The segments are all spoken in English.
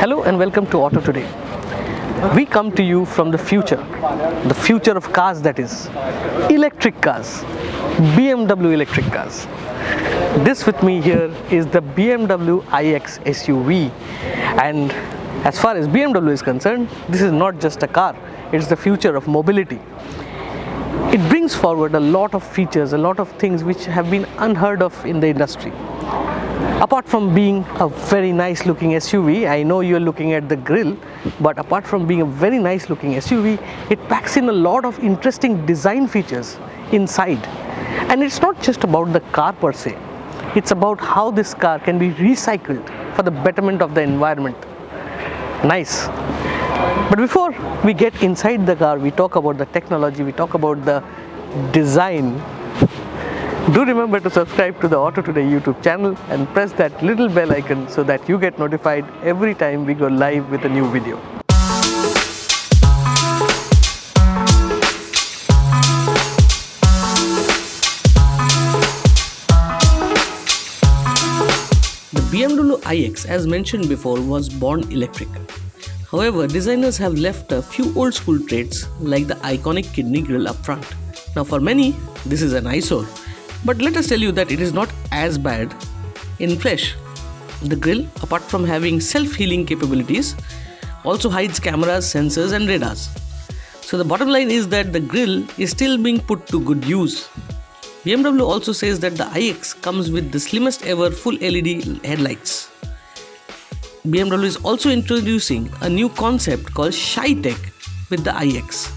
Hello and welcome to Auto Today. We come to you from the future of cars, that is, electric cars, BMW electric cars. This with me here is the BMW iX SUV, and as far as BMW is concerned, this is not just a car, it's the future of mobility. It brings forward a lot of features, a lot of things which have been unheard of in the industry. Apart from being a very nice looking SUV, I know you're looking at the grille, but apart from being a very nice looking SUV, it packs in a lot of interesting design features inside. And it's not just about the car per se, it's about how this car can be recycled for the betterment of the environment. Nice. But before we get inside the car, we talk about the technology, we talk about the design. Do remember to subscribe to the Auto Today YouTube channel and press that little bell icon so that you get notified every time we go live with a new video. The BMW iX, as mentioned before, was born electric. However, designers have left a few old school traits like the iconic kidney grille up front. Now for many, this is an eyesore. But let us tell you that it is not as bad in flesh. The grille, apart from having self-healing capabilities, also hides cameras, sensors and radars. So the bottom line is that the grille is still being put to good use. BMW also says that the iX comes with the slimmest ever full LED headlights. BMW is also introducing a new concept called Shy Tech with the iX.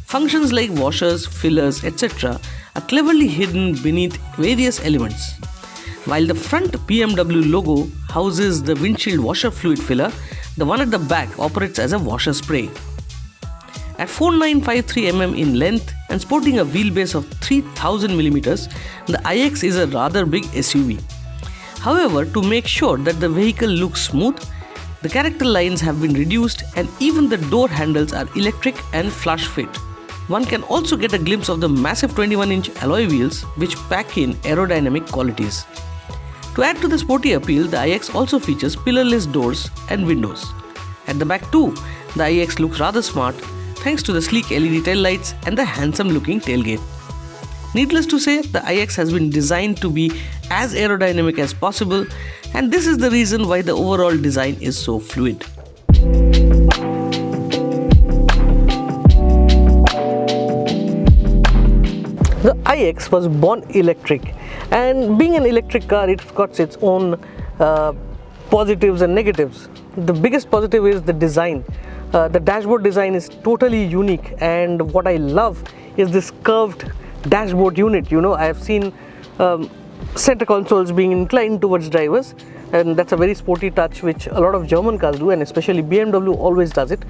Functions like washers, fillers, etc. are cleverly hidden beneath various elements. While the front BMW logo houses the windshield washer fluid filler, the one at the back operates as a washer spray. At 4953 mm in length and sporting a wheelbase of 3000 mm, the iX is a rather big SUV. However, to make sure that the vehicle looks smooth, the character lines have been reduced and even the door handles are electric and flush fit. One can also get a glimpse of the massive 21-inch alloy wheels which pack in aerodynamic qualities. To add to the sporty appeal, the iX also features pillarless doors and windows. At the back too, the iX looks rather smart thanks to the sleek LED taillights and the handsome looking tailgate. Needless to say, the iX has been designed to be as aerodynamic as possible, and this is the reason why the overall design is so fluid. The iX was born electric, and being an electric car, it's got its own positives and negatives. The biggest positive is the design. The dashboard design is totally unique, and what I love is this curved dashboard unit. You know, I have seen center consoles being inclined towards drivers, and that's a very sporty touch which a lot of German cars do, and especially BMW always does it.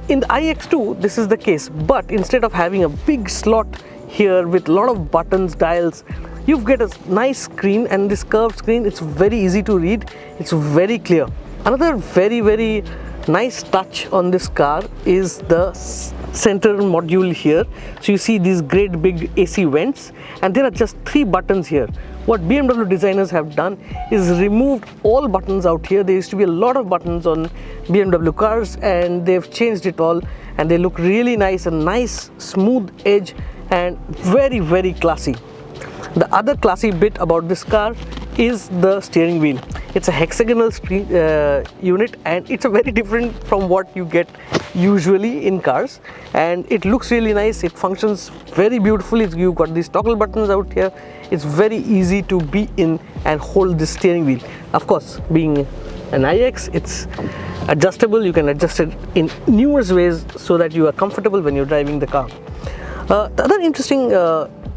In the iX2, this is the case, but instead of having a big slot here with a lot of buttons, dials, you get a nice screen, and this curved screen, it's very easy to read, it's very clear. Another very nice touch on this car is the center module here. So you see these great big AC vents, and there are just 3 buttons here. What BMW designers have done is removed all buttons out here. There used to be a lot of buttons on BMW cars, and they've changed it all, and they look really nice, a nice smooth edge and very classy. The other classy bit about this car is the steering wheel. It's a hexagonal unit, and it's a very different from what you get usually in cars, and it looks really nice. It functions very beautifully. You've got these toggle buttons out here. It's very easy to be in and hold this steering wheel. Of course, being an iX, it's adjustable. You can adjust it in numerous ways so that you are comfortable when you're driving the car. The other interesting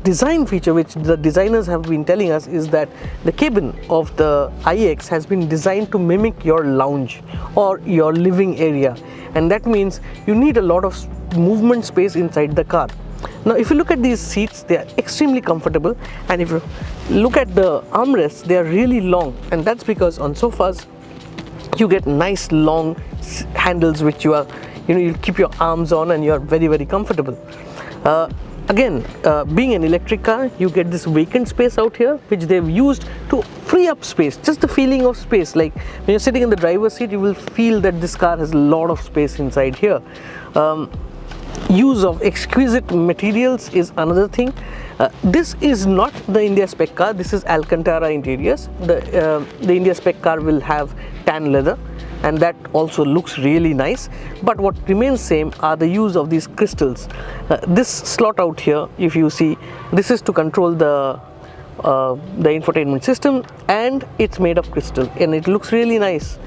design feature which the designers have been telling us is that the cabin of the iX has been designed to mimic your lounge or your living area, and that means you need a lot of movement space inside the car. Now if you look at these seats, they are extremely comfortable, and if you look at the armrests, they are really long, and that's because on sofas you get nice long handles which you'll keep your arms on, and you are very comfortable. Again, being an electric car, you get this vacant space out here which they've used to free up space, just the feeling of space. Like when you're sitting in the driver's seat, you will feel that this car has a lot of space inside here. Use of exquisite materials is another thing. This is not the India spec car, this is Alcantara interiors. The India spec car will have tan leather, and that also looks really nice, but what remains same are the use of these crystals. This slot out here, if you see, this is to control the infotainment system, and it's made of crystal and it looks really nice.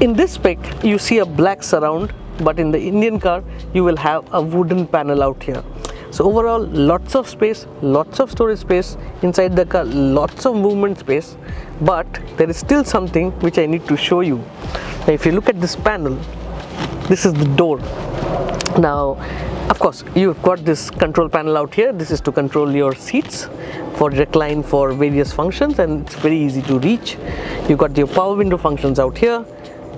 In this spec you see a black surround, but in the Indian car you will have a wooden panel out here. So overall, lots of space, lots of storage space inside the car, lots of movement space, but there is still something which I need to show you. Now, if you look at this panel, this is the door. Now, of course, you've got this control panel out here. This is to control your seats for recline for various functions, and it's very easy to reach. You've got your power window functions out here,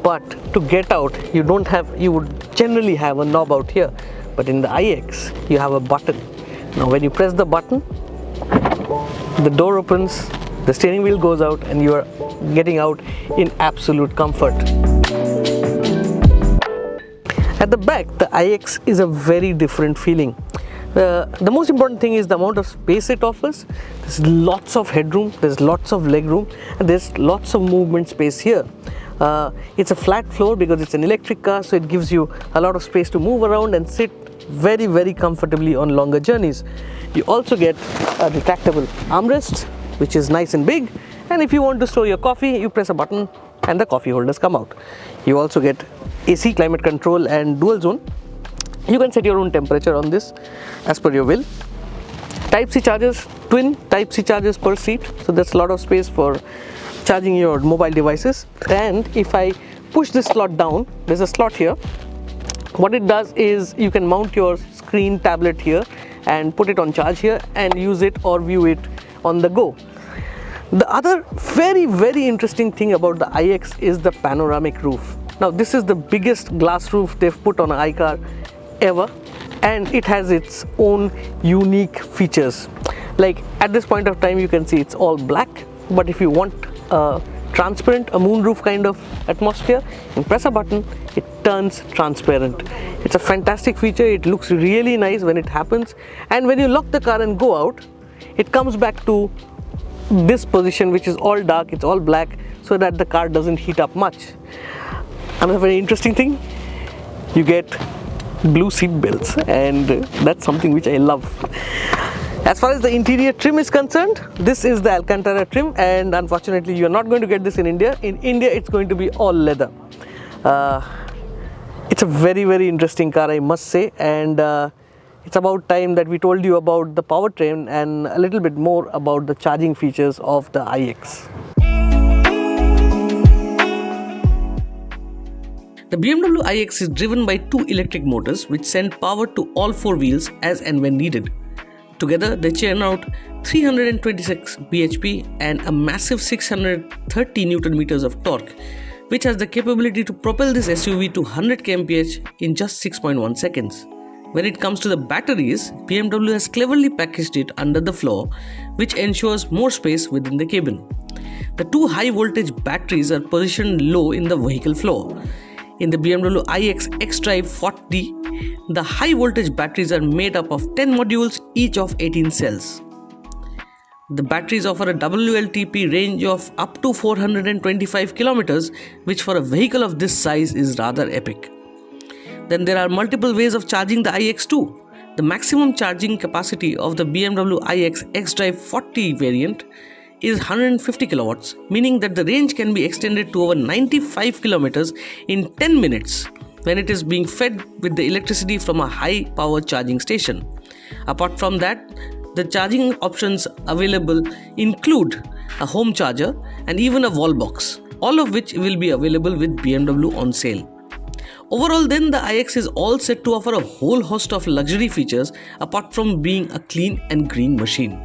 but to get out, you would generally have a knob out here. But in the iX, you have a button. Now when you press the button, the door opens, the steering wheel goes out, and you are getting out in absolute comfort. At the back, the iX is a very different feeling. The most important thing is the amount of space it offers. There's lots of headroom, there's lots of legroom, and there's lots of movement space here. It's a flat floor because it's an electric car, so it gives you a lot of space to move around and sit very comfortably on longer journeys. You also get a retractable armrest, which is nice and big, and if you want to store your coffee, you press a button and the coffee holders come out. You also get AC, climate control, and dual zone. You can set your own temperature on this as per your will. Type-C chargers, twin Type-C chargers per seat, so there's a lot of space for charging your mobile devices. And if I push this slot down, there's a slot here. What it does is you can mount your screen tablet here and put it on charge here and use it or view it on the go. The other very interesting thing about the iX is the panoramic roof. Now this is the biggest glass roof they've put on an iCar ever, and it has its own unique features. Like at this point of time you can see it's all black, but if you want transparent, a moonroof kind of atmosphere, and press a button, it turns transparent. It's a fantastic feature. It looks really nice when it happens, and when you lock the car and go out, it comes back to this position, which is all dark, it's all black, so that the car doesn't heat up much. Another very interesting thing, you get blue seat belts, and that's something which I love. As far as the interior trim is concerned, this is the Alcantara trim, and unfortunately you're not going to get this in India. In India it's going to be all leather. It's a very interesting car, I must say, and it's about time that we told you about the powertrain and a little bit more about the charging features of the iX. The BMW iX is driven by two electric motors which send power to all four wheels as and when needed. Together, they churn out 326 bhp and a massive 630 Nm of torque, which has the capability to propel this SUV to 100 kmph in just 6.1 seconds. When it comes to the batteries, BMW has cleverly packaged it under the floor, which ensures more space within the cabin. The two high voltage batteries are positioned low in the vehicle floor. In the BMW iX xDrive 40, the high voltage batteries are made up of 10 modules, each of 18 cells. The batteries offer a WLTP range of up to 425 km, which for a vehicle of this size is rather epic. Then there are multiple ways of charging the iX too. The maximum charging capacity of the BMW iX xDrive 40 variant is 150 kilowatts, meaning that the range can be extended to over 95 kilometers in 10 minutes when it is being fed with the electricity from a high power charging station. Apart from that, the charging options available include a home charger and even a wall box, all of which will be available with BMW on sale. Overall then, the iX is all set to offer a whole host of luxury features apart from being a clean and green machine.